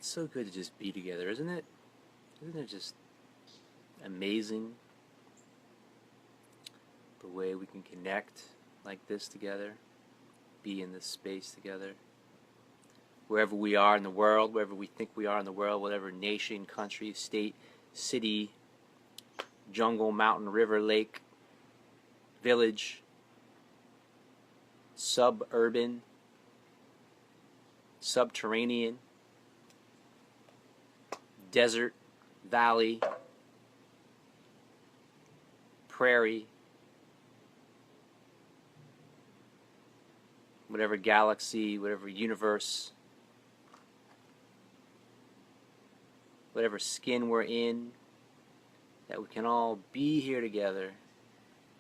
It's so good to just be together, isn't it? Isn't it just amazing the way we can connect like this together, be in this space together? Wherever we are in the world, wherever we think we are in the world, whatever nation, country, state, city, jungle, mountain, river, lake, village, suburban, subterranean, desert, valley, prairie, whatever galaxy, whatever universe, whatever skin we're in, that we can all be here together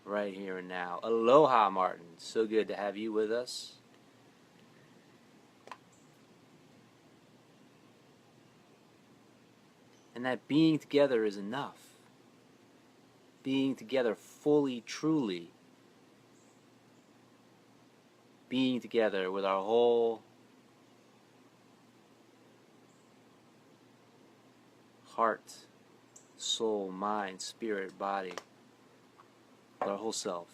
right here and now. Aloha, Martin. So good to have you with us. And that being together is enough. Being together fully, truly. Being together with our whole heart, soul, mind, spirit, body, with our whole self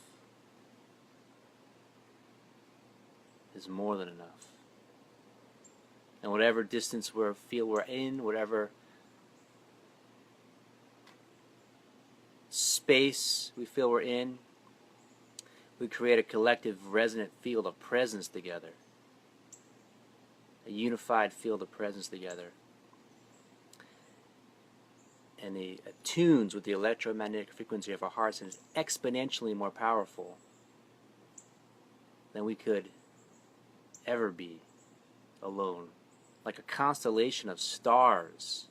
is more than enough. And whatever distance we feel we're in, whatever space we feel we're in, we create a collective resonant field of presence together. A unified field of presence together. And it attunes with the electromagnetic frequency of our hearts and is exponentially more powerful than we could ever be alone. Like a constellation of stars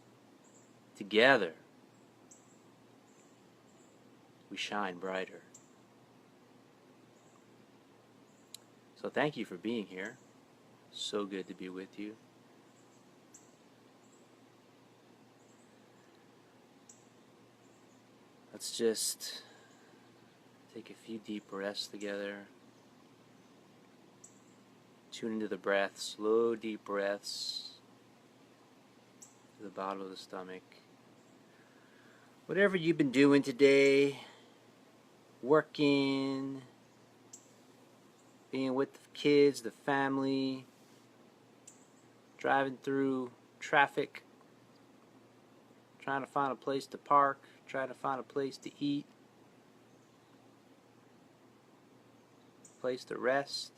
together, we shine brighter. So thank you for being here. So good to be with you. Let's just take a few deep breaths together. Tune into the breath, slow, deep breaths to the bottom of the stomach. Whatever you've been doing today, working, being with the kids, the family, driving through traffic, trying to find a place to park, trying to find a place to eat, a place to rest.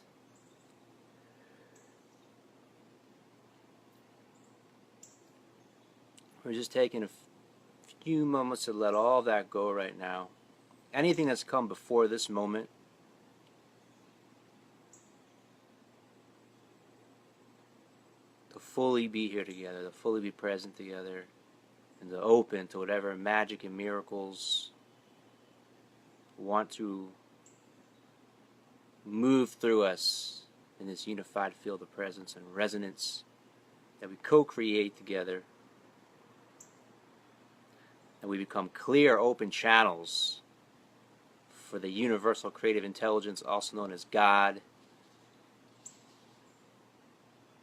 We're just taking a few moments to let all that go right now. Anything that's come before this moment, to fully be here together, to fully be present together, and to open to whatever magic and miracles want to move through us in this unified field of presence and resonance that we co-create together. And we become clear, open channels for the universal creative intelligence, also known as God,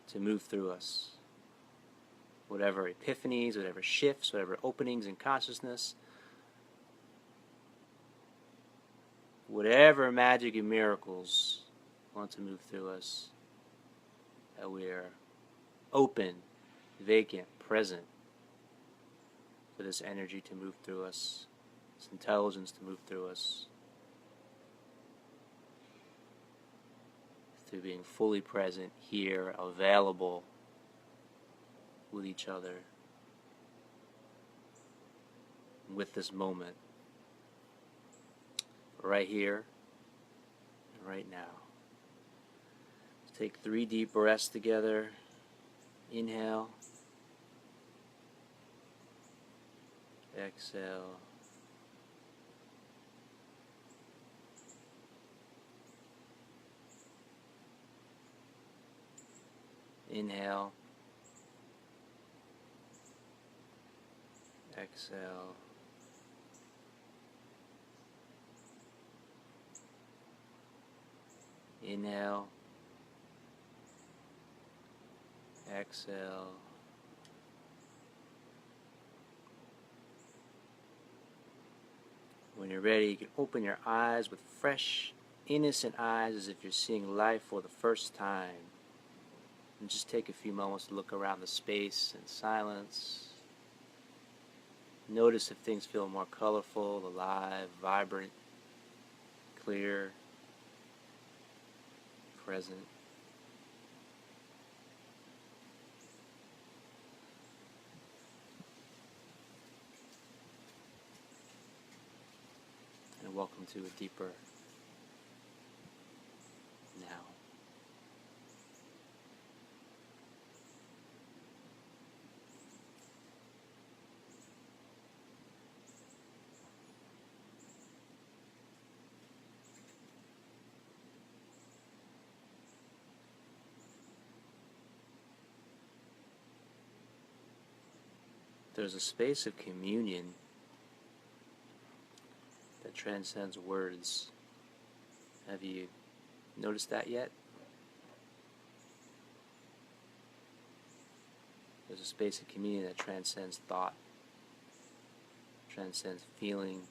to move through us. Whatever epiphanies, whatever shifts, whatever openings in consciousness, whatever magic and miracles want to move through us, that we are open, vacant, present for this energy to move through us, this intelligence to move through us, through being fully present here, available with each other, with this moment, right here, and right now. Let's take 3 deep breaths together. Inhale, exhale, inhale, exhale, inhale, exhale, When you're ready, you can open your eyes with fresh, innocent eyes as if you're seeing life for the first time. And just take a few moments to look around the space in silence. Notice if things feel more colorful, alive, vibrant, clear, present. And welcome to a deeper now. There's a space of communion that transcends words. Have you noticed that yet? There's a space of communion that transcends thought, transcends feeling,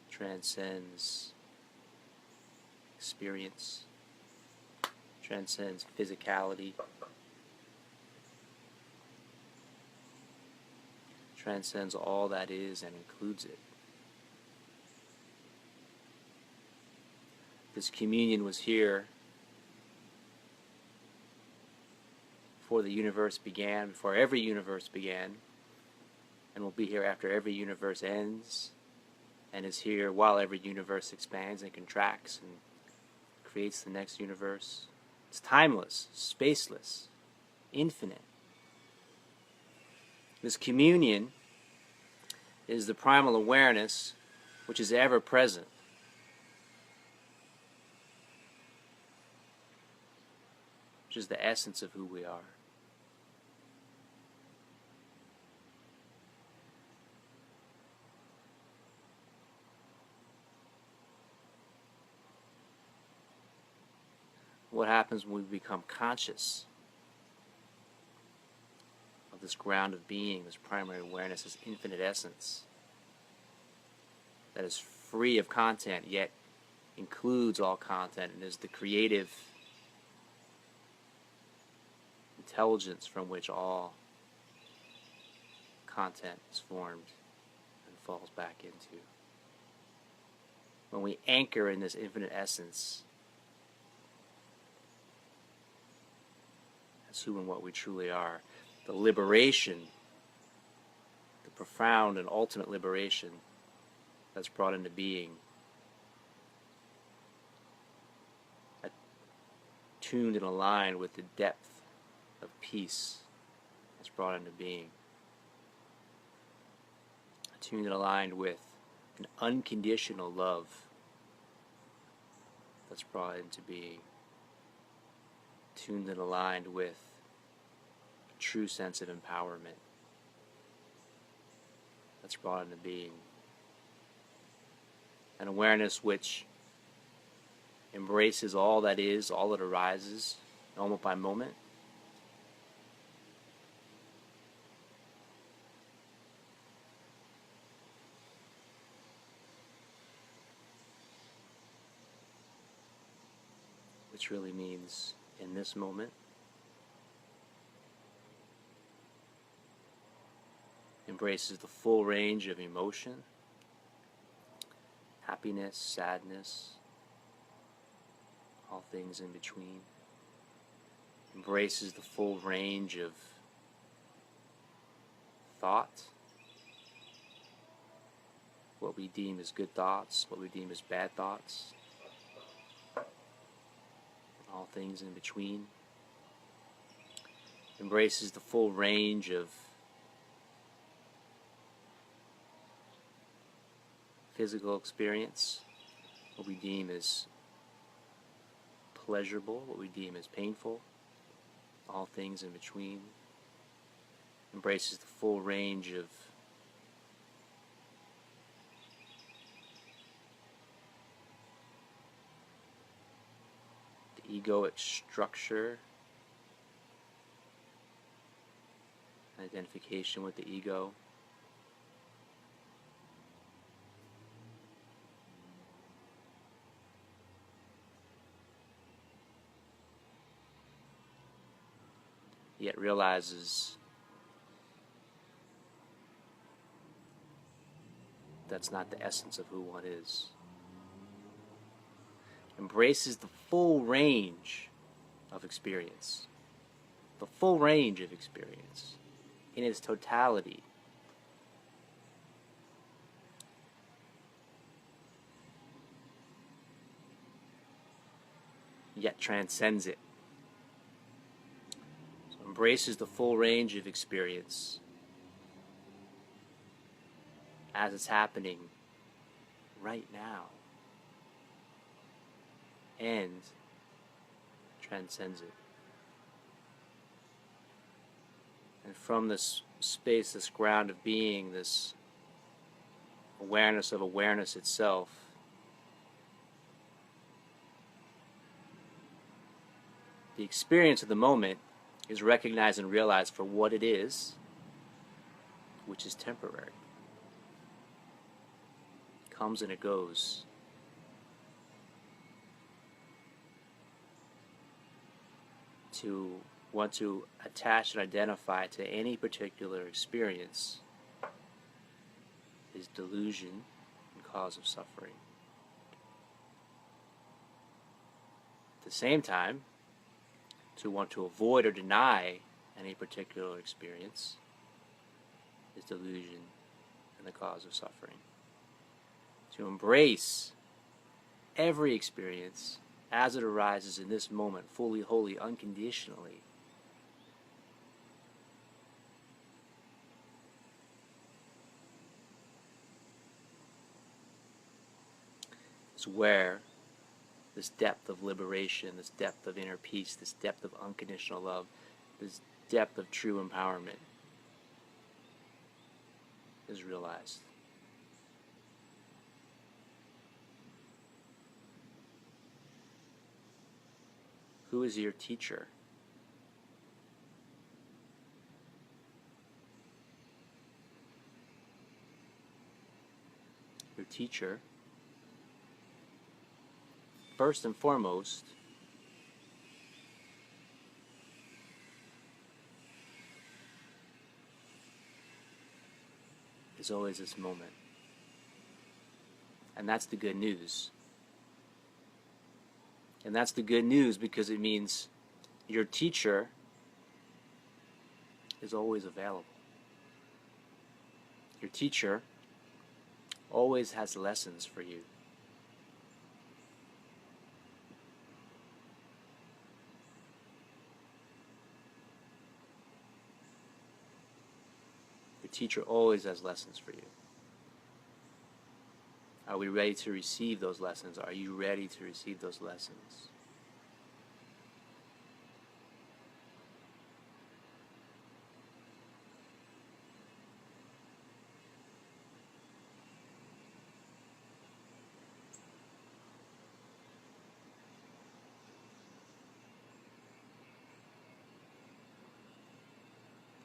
transcends experience, transcends physicality, transcends all that is and includes it. This communion was here before the universe began, before every universe began, and will be here after every universe ends, and is here while every universe expands and contracts and creates the next universe. It's timeless, spaceless, infinite. This communion is the primal awareness which is ever present. Which is the essence of who we are. What happens when we become conscious of this ground of being, this primary awareness, this infinite essence that is free of content yet includes all content and is the creative intelligence from which all content is formed and falls back into. When we anchor in this infinite essence as who and what we truly are, the liberation, the profound and ultimate liberation that's brought into being, attuned and aligned with the depth of peace that's brought into being, attuned and aligned with an unconditional love that's brought into being, tuned and aligned with a true sense of empowerment that's brought into being, an awareness which embraces all that is, all that arises, moment by moment, which really means in this moment, embraces the full range of emotion, happiness, sadness, all things in between, embraces the full range of thought, what we deem as good thoughts, what we deem as bad thoughts, all things in between, embraces the full range of physical experience, what we deem as pleasurable, what we deem as painful, all things in between, embraces the full range of egoic structure, identification with the ego, yet realizes that's not the essence of who one is. Embraces the full range of experience. The full range of experience in its totality. Yet transcends it. So embraces the full range of experience as it's happening right now, and transcends it. And from this space, this ground of being, this awareness of awareness itself, the experience of the moment is recognized and realized for what it is, which is temporary. It comes and it goes. To want to attach and identify to any particular experience is delusion and cause of suffering. At the same time, to want to avoid or deny any particular experience is delusion and the cause of suffering. To embrace every experience as it arises in this moment, fully, wholly, unconditionally, is where this depth of liberation, this depth of inner peace, this depth of unconditional love, this depth of true empowerment is realized. Who is your teacher? Your teacher, first and foremost, is always this moment. And that's the good news. And that's the good news because it means your teacher is always available. Your teacher always has lessons for you. Your teacher always has lessons for you. Are we ready to receive those lessons? Are you ready to receive those lessons?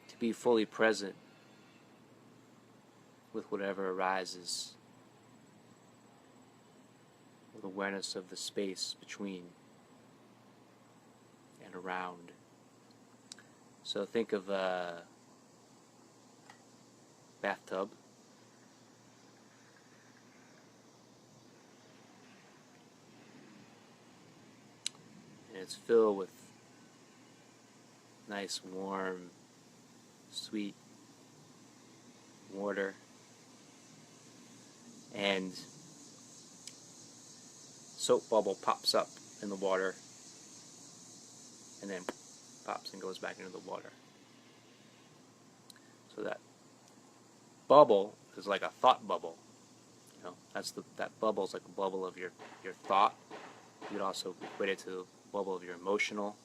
To be fully present with whatever arises, with awareness of the space between and around. So think of a bathtub. And it's filled with nice, warm, sweet water. And soap bubble pops up in the water and then pops and goes back into the water. So that bubble is like a thought bubble. You know, that bubble is like a bubble of your thought. You could also equate it to the bubble of your emotional.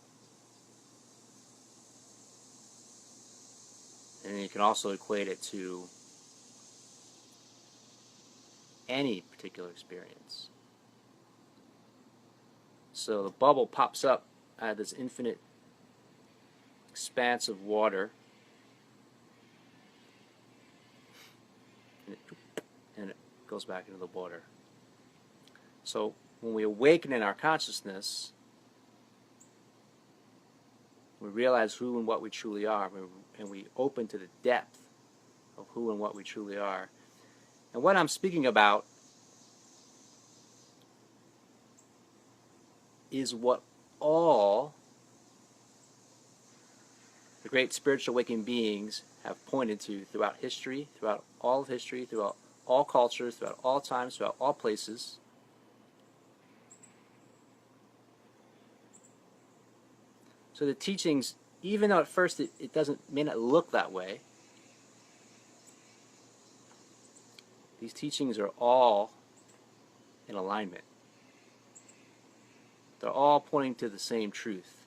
And you can also equate it to any particular experience. So the bubble pops up out of this infinite expanse of water, and it goes back into the water. So when we awaken in our consciousness, We realize who and what we truly are, and we open to the depth of who and what we truly are. And what I'm speaking about is what all the great spiritual awakened beings have pointed to throughout history, throughout all of history, throughout all cultures, throughout all times, throughout all places. So the teachings, even though at first it may not look that way, these teachings are all in alignment. They're all pointing to the same truth.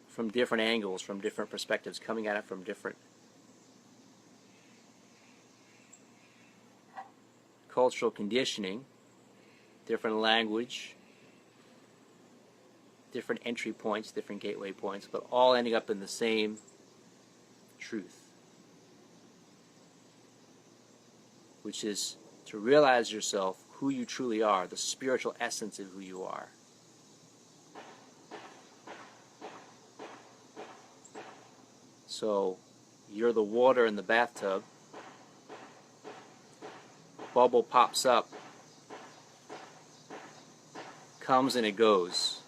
From different angles, from different perspectives, coming at it from different cultural conditioning, different language, different entry points, different gateway points, but all ending up in the same truth, which is to realize yourself, who you truly are, the spiritual essence of who you are. So, you're the water in the bathtub, bubble pops up, comes and it goes.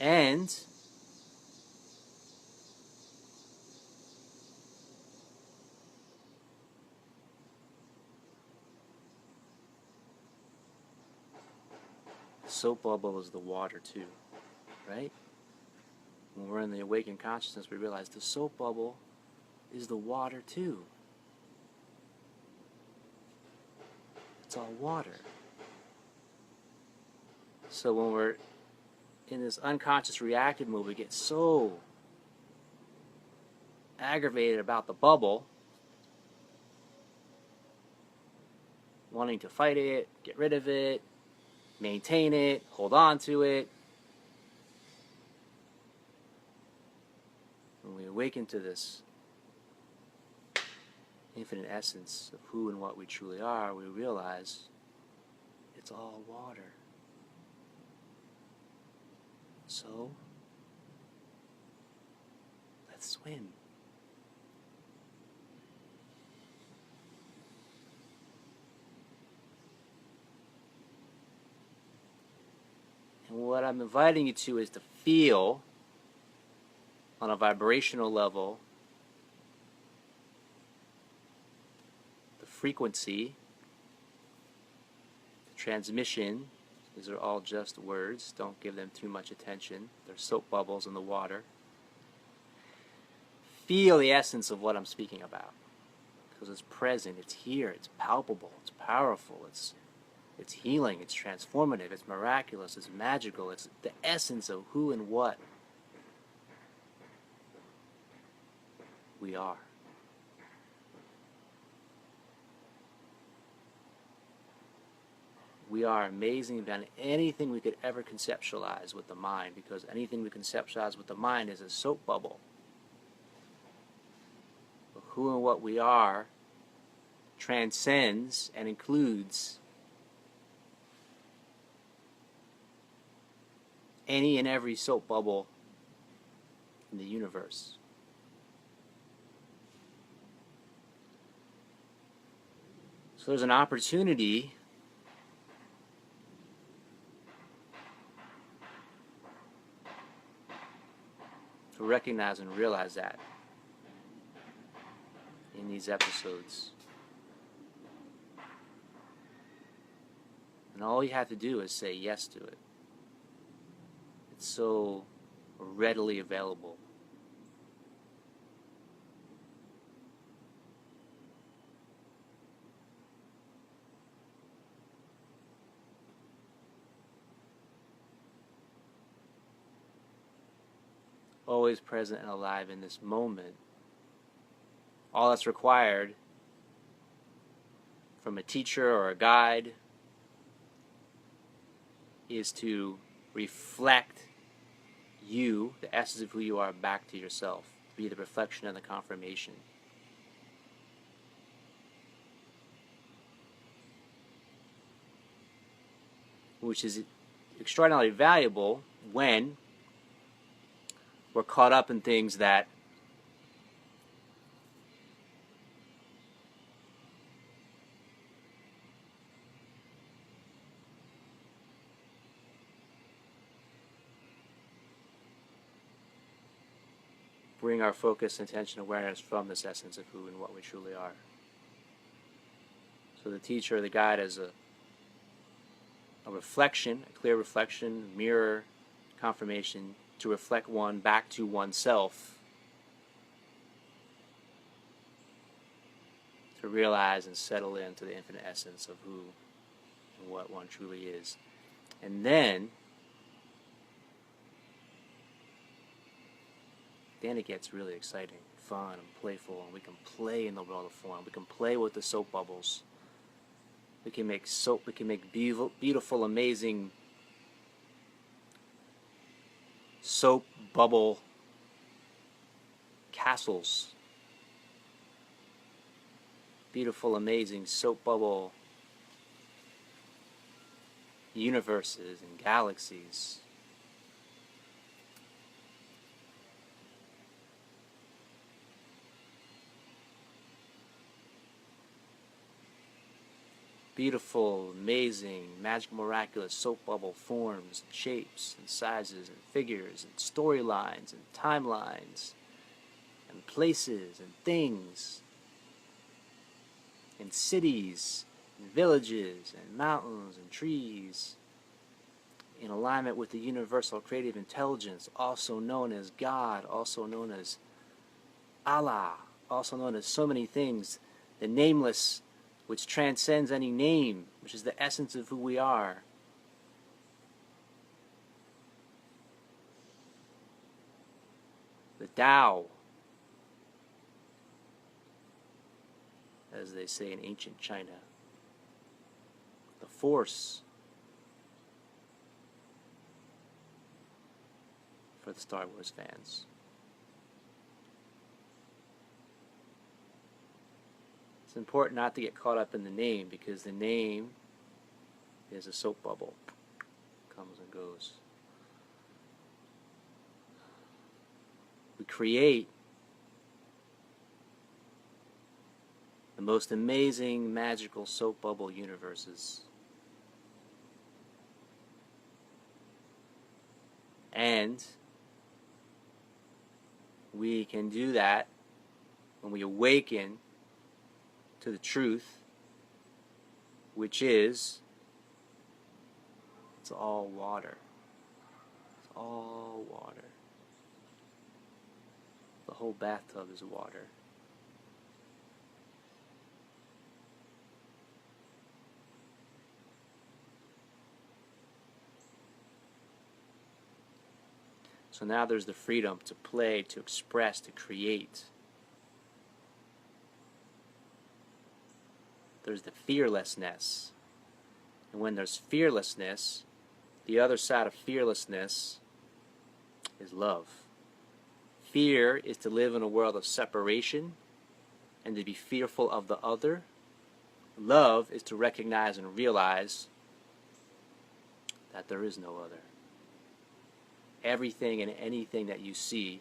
And the soap bubble is the water too, right? When we're in the awakened consciousness, we realize the soap bubble is the water too. It's all water. So when we're in this unconscious reactive mode, we get so aggravated about the bubble, wanting to fight it, get rid of it, maintain it, hold on to it. When we awaken to this infinite essence of who and what we truly are, we realize it's all water. So, let's swim. And what I'm inviting you to is to feel on a vibrational level the frequency, the transmission. These are all just words. Don't give them too much attention. They're soap bubbles in the water. Feel the essence of what I'm speaking about, because it's present, it's here, it's palpable, it's powerful, it's healing, it's transformative, it's miraculous, it's magical, it's the essence of who and what we are. We are amazing beyond anything we could ever conceptualize with the mind, because anything we conceptualize with the mind is a soap bubble. But who and what we are transcends and includes any and every soap bubble in the universe. So there's an opportunity to recognize and realize that in these episodes. And all you have to do is say yes to it. It's so readily available. Always present and alive in this moment. All that's required from a teacher or a guide is to reflect you, the essence of who you are, back to yourself. Be the reflection and the confirmation. which is extraordinarily valuable when we're caught up in things that bring our focus, attention, awareness from this essence of who and what we truly are. So the teacher, the guide, is a reflection, a clear reflection, mirror, confirmation, to reflect one back to oneself, to realize and settle into the infinite essence of who and what one truly is. And then it gets really exciting, fun, and playful, and we can play in the world of form. We can play with the soap bubbles. We can make soap. We can make beautiful, amazing soap bubble castles. Beautiful, amazing soap bubble universes and galaxies. Beautiful, amazing, magical, miraculous soap bubble forms and shapes and sizes and figures and storylines and timelines and places and things and cities and villages and mountains and trees in alignment with the universal creative intelligence, also known as God, also known as Allah, also known as so many things, the nameless, which transcends any name, which is the essence of who we are. The Tao, as they say in ancient China. The Force, for the Star Wars fans. It's important not to get caught up in the name, because the name is a soap bubble. Comes and goes. We create the most amazing, magical soap bubble universes. And we can do that when we awaken to the truth, which is, it's all water. It's all water. The whole bathtub is water. So now there's the freedom to play, to express, to create. There's the fearlessness. And when there's fearlessness, the other side of fearlessness is love. Fear is to live in a world of separation and to be fearful of the other. Love is to recognize and realize that there is no other. Everything and anything that you see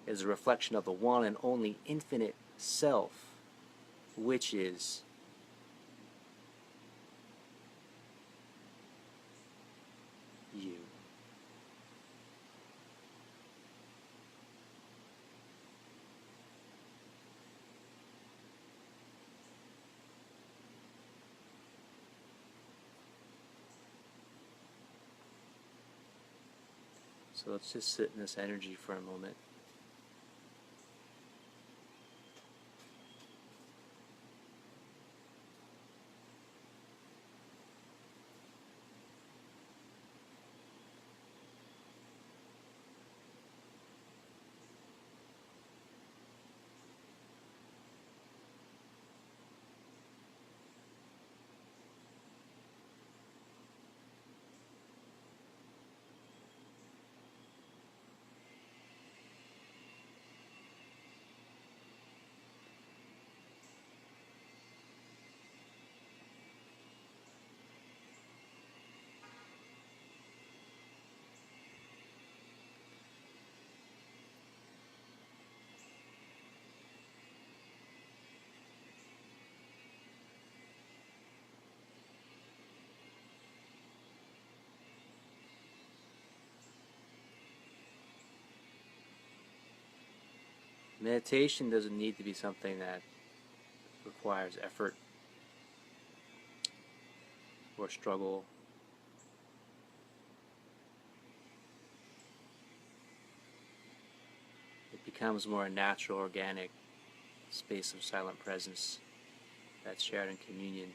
is a reflection of the one and only infinite self, which is you. So let's just sit in this energy for a moment. Meditation doesn't need to be something that requires effort or struggle. It becomes more a natural, organic space of silent presence that's shared in communion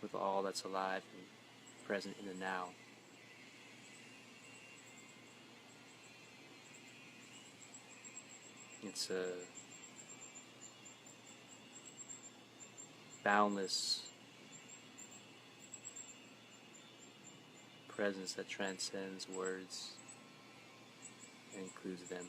with all that's alive and present in the now. It's a boundless presence that transcends words and includes them.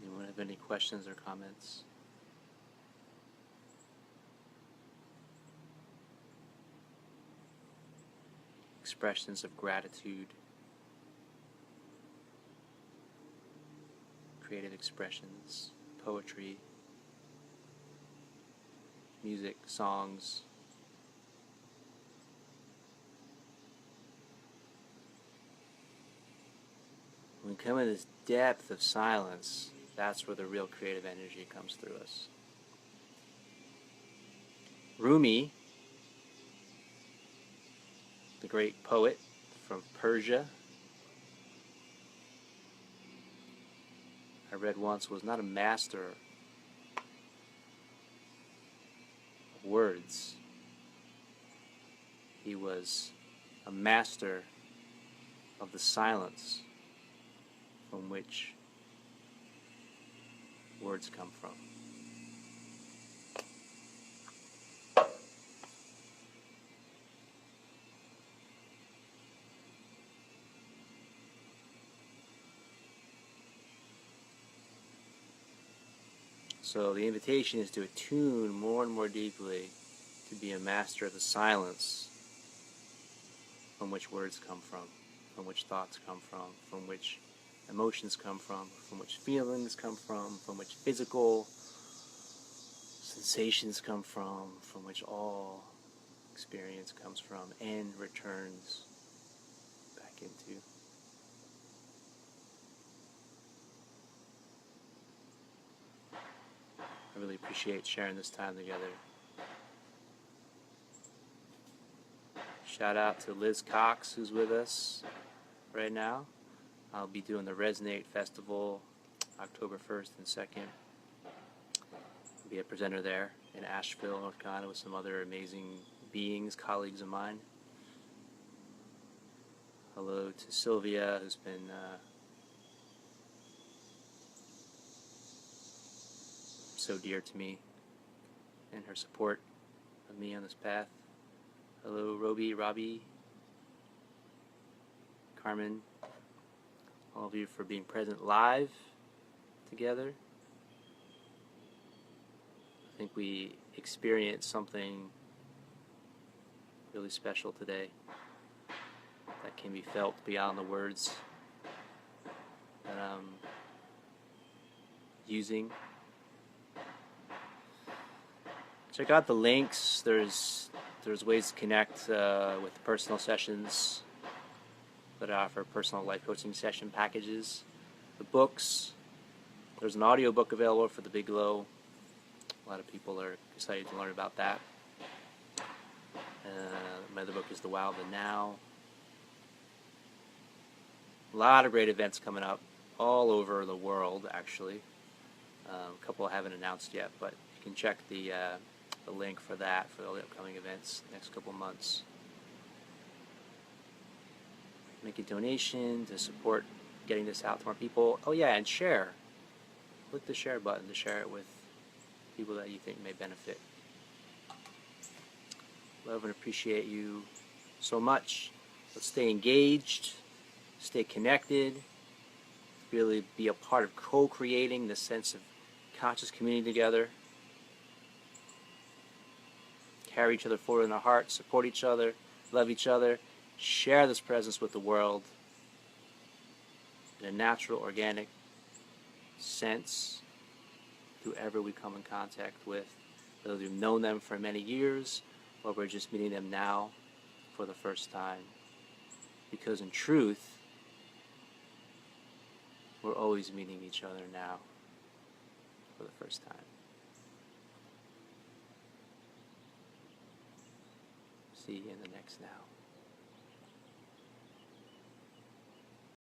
Anyone have any questions or comments? Expressions of gratitude, creative expressions, poetry, music, songs. When we come in this depth of silence, that's where the real creative energy comes through us. Rumi, the great poet from Persia, I read once, was not a master of words. He was a master of the silence from which words come from. So the invitation is to attune more and more deeply to be a master of the silence from which words come from which thoughts come from which emotions come from which feelings come from which physical sensations come from which all experience comes from and returns back into. I really appreciate sharing this time together. Shout out to Liz Cox, who's with us right now. I'll be doing the Resonate Festival October 1st and 2nd. I'll be a presenter there in Asheville, North Carolina, with some other amazing beings, colleagues of mine. Hello to Sylvia, who's been so dear to me and her support of me on this path. Hello, Robbie, Carmen, all of you for being present live together. I think we experienced something really special today that can be felt beyond the words that I'm using. Check out the links. There's ways to connect with personal sessions that I offer, personal life coaching session packages, the books. There's an audiobook available for The Big Glow. A lot of people are excited to learn about that. My other book is The Wow of the Now. A lot of great events coming up all over the world, actually. A couple I haven't announced yet, but you can check the link for that, for all the upcoming events next couple months. Make a donation to support getting this out to more people. Oh yeah, and share. Click the share button to share it with people that you think may benefit. love and appreciate you so much. Let's stay engaged, stay connected, really be a part of co-creating the sense of conscious community together. Carry each other forward in our hearts, support each other, love each other, share this presence with the world in a natural, organic sense, whoever we come in contact with, whether we've known them for many years or we're just meeting them now for the first time. Because in truth, we're always meeting each other now for the first time. See you in the next now.